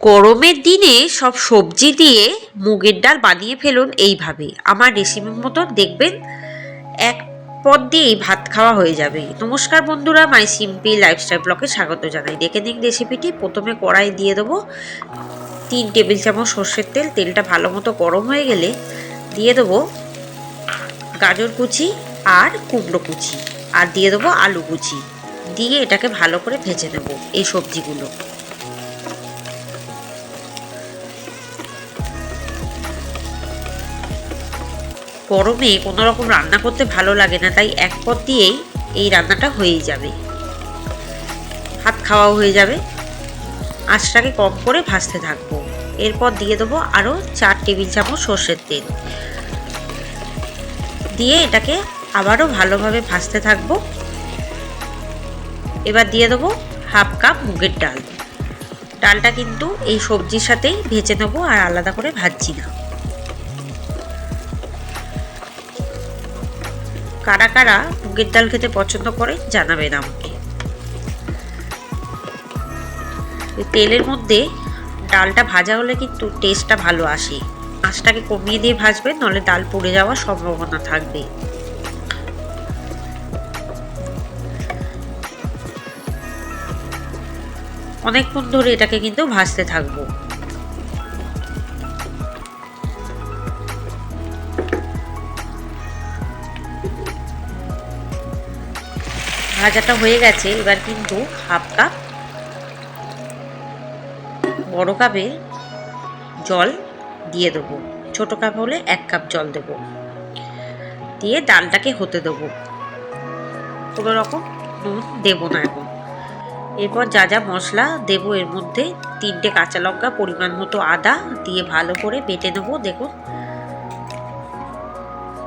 গরমের দিনে সব সবজি দিয়ে মুগের ডাল বানিয়ে ফেলুন এইভাবে। আমার রেসিপির মতো দেখবেন এক পদ দিয়েই ভাত খাওয়া হয়ে যাবে। নমস্কার বন্ধুরা, মাই সিম্পল লাইফস্টাইল ব্লগে স্বাগত জানাই। দেখে নিন রেসিপিটি। প্রথমে কড়াই দিয়ে দেবো 3 টেবিল চামচ সর্ষের তেল। তেলটা ভালো মতো গরম হয়ে গেলে দিয়ে দেবো গাজর কুচি আর কুমড়ো কুচি, আর দিয়ে দেবো আলু কুচি। দিয়ে এটাকে ভালো করে ভেজে নেব এই সবজিগুলো। গরমে কোনো রকম রান্না করতে ভালো লাগে না, তাই এক পদ দিয়েই এই রান্নাটা হয়েই যাবে, ভাত খাওয়াও হয়ে যাবে। আঁচটাকে কম করে ভাজতে থাকবো। এরপর দিয়ে দেবো আরও 4 টেবিল চামচ সর্ষের তেল। দিয়ে এটাকে আবারও ভালোভাবে ভাজতে থাকবো। এবার দিয়ে দেবো হাফ কাপ মুগের ডাল। ডালটা কিন্তু এই সবজির সাথেই ভেজে নেবো, আর আলাদা করে ভাজছি না। কারা কারা মুগের ডাল খেতে পছন্দ করে জানাবেন আমাকে। তেলের মধ্যে ডালটা ভাজা হলে কিন্তু টেস্টটা ভালো আসে। আঁচটাকে কমিয়ে দিয়ে ভাজবেন, নাহলে ডাল পুড়ে যাওয়ার সম্ভাবনা থাকবে। অনেকক্ষণ ধরে এটাকে কিন্তু ভাজতে থাকবো। ভাজাটা হয়ে গেছে। এবার কিন্তু হাফ কাপ বড় কাপে জল দিয়ে দেবো। ছোট কাপ হলে 1 কাপ জল দেব। দিয়ে ডালটাকে হতে দেবো। কোনো রকম নুন দেবো না এখন। এরপর যা যা মশলা দেবো এর মধ্যে 3টে কাঁচা লঙ্কা, পরিমাণ মতো আদা দিয়ে ভালো করে বেটে নেবো। দেখুন,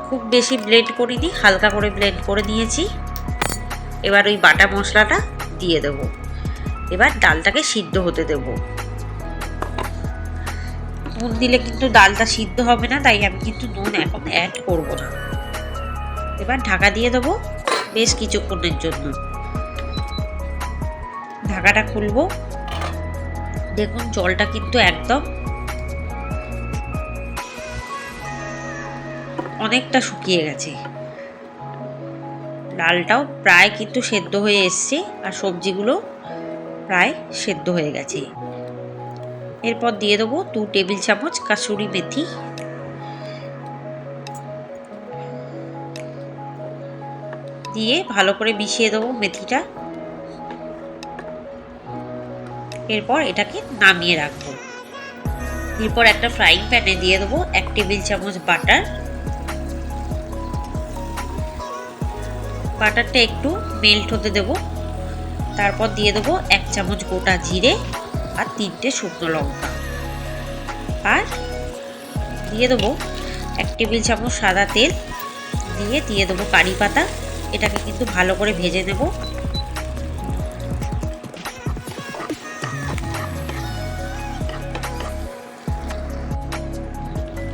খুব বেশি ব্লেন্ড করিনি, হালকা করে ব্লেন্ড করে নিয়েছি। এবার ওই বাটা মশলাটা দিয়ে দেবো। এবার ডালটাকে সিদ্ধ হতে দেবো। নুন দিলে কিন্তু ডালটা সিদ্ধ হবে না, তাই আমি কিন্তু নুন এখন অ্যাড করব না। এবার ঢাকা দিয়ে দেবো বেশ কিছুক্ষণের জন্য। ঢাকাটা খুলবো। দেখুন জলটা কিন্তু একদম অনেকটা শুকিয়ে গেছে। ডালটাও প্রায় কিন্তু সেদ্ধ হয়ে এসছে, আর সবজিগুলো প্রায় সেদ্ধ হয়ে গেছে। এরপর দিয়ে দেবো 2 টেবিল চামচ কাসুরি মেথি। দিয়ে ভালো করে মিশিয়ে দেবো মেথিটা। এরপর এটাকে নামিয়ে রাখবো। এরপর একটা ফ্রাইং প্যানে দিয়ে দেবো 1 টেবিল চামচ বাটার। বাটারটা একটু মেল্ট হতে দেবো। তারপর দিয়ে দেবো 1 চামচ গোটা জিরে আর 3টে শুকনো লঙ্কা। আর দিয়ে দেবো 1 টেবিল চামচ সাদা তেল। দিয়ে দেবো কারি পাতা। এটাকে কিন্তু ভালো করে ভেজে নেব।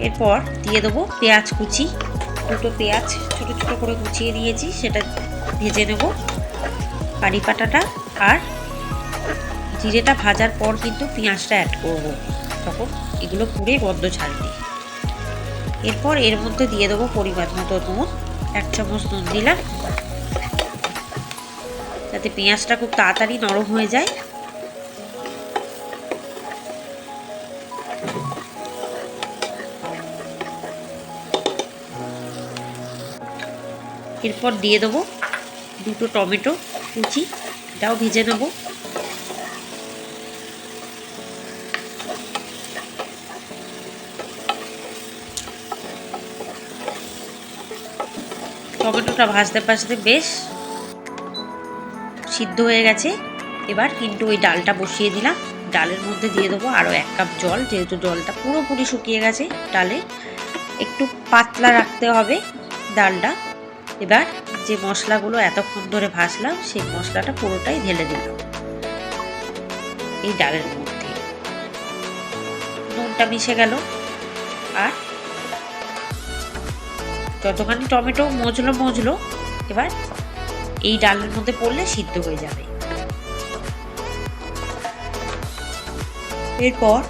এরপর দিয়ে দেবো পেঁয়াজ কুচি। 2টো পেঁয়াজ ছোট ছোট করে কুচিয়ে দিয়েছি, সেটা ভেজে নেব। কারি পাতাটা আর জিরেটা ভাজার পর কিন্তু পেঁয়াজটা অ্যাড করব, তখন এগুলো পুড়ে গন্ধ ছাড়বে। এরপর এর মধ্যে দিয়ে দেবো পরিমাণ মতো নুন। 1 চামচ নুন দিলাম, যাতে পেঁয়াজটা খুব তাড়াতাড়ি নরম হয়ে যায়। এরপর দিয়ে দেবো 2টো টমেটো কুচি, এটাও ভেজে নেব। টমেটোটা ভাজতে ভাজতে বেশ সিদ্ধ হয়ে গেছে। এবার কিন্তু ওই ডালটা বসিয়ে দিলাম। ডালের মধ্যে দিয়ে দেবো আরও 1 কাপ জল। যেহেতু জলটা পুরোপুরি শুকিয়ে গেছে, ডালে একটু পাতলা রাখতে হবে ডালটা। এবার যে মশলাগুলো এতক্ষণ ধরে ভাজলাম, সেই মশলাটা পুরোটাই ঢেলে দিলাম এই ডালের মধ্যে। নুনটা মিশে গেল। আর যতখানি টমেটো মজলো এবার এই ডালের মধ্যে পড়লে সিদ্ধ হয়ে যাবে। এরপর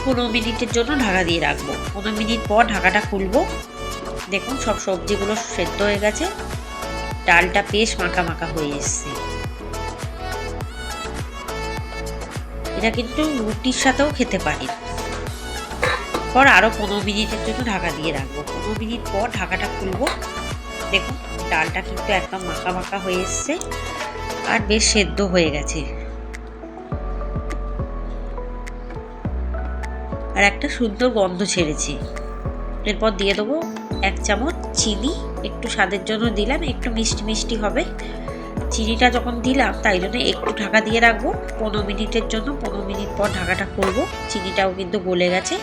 15 মিনিটের জন্য ঢাকা দিয়ে রাখবো। 15 মিনিট পর ঢাকাটা খুলবো। দেখুন সব সবজিগুলো সেদ্ধ হয়ে গেছে, ডালটা বেশ মাখা মাখা হয়ে এসছে। এটা কিন্তু রুটির সাথেও খেতে পারেন। পর আরও 15 মিনিটের জন্য ঢাকা দিয়ে রাখবো। 15 মিনিট পর ঢাকাটা খুলবো। দেখুন ডালটা কিন্তু একদম মাখা মাখা হয়ে এসছে আর বেশ সেদ্ধ হয়ে গেছে। আর একটা সুন্দর গন্ধ ছেড়েছে। এরপর দিয়ে দেবো 1 চামচ চিনি, একটু স্বাদের জন্য দিলাম, একটু মিষ্টি মিষ্টি হবে। চিনিটা যখন দিলাম তাই জন্য একটু ঢাকা দিয়ে রাখবো 15 মিনিটের জন্য। 15 মিনিট পর ঢাকাটা খুলবো। চিনিটাও কিন্তু গলে গেছে,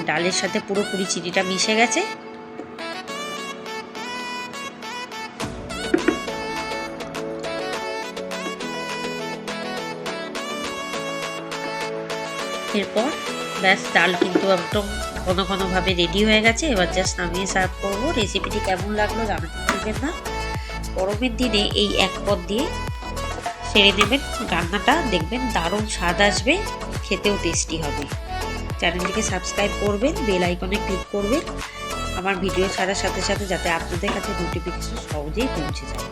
ডালের সাথে পুরোপুরি চিনিটা মিশে গেছে। এরপর ব্যাস ডাল কিন্তু একদম ঘন ঘনভাবে রেডি হয়ে গেছে। এবার জাস্ট নামিয়ে সার্ভ করবো। রেসিপিটি কেমন লাগলো জানাতে ভুলবেন না। গরমের দিনে এই এক পদ দিয়ে সেরে নেবেন রান্নাটা, দেখবেন দারুণ স্বাদ আসবে, খেতেও টেস্টি হবে। চ্যানেলটিকে সাবস্ক্রাইব করবেন, বেল আইকনে ক্লিক করবেন আমার ভিডিও ছাড়ার সাথে সাথে, যাতে আপনাদের কাছে নোটিফিকেশন সহজেই পৌঁছে যায়।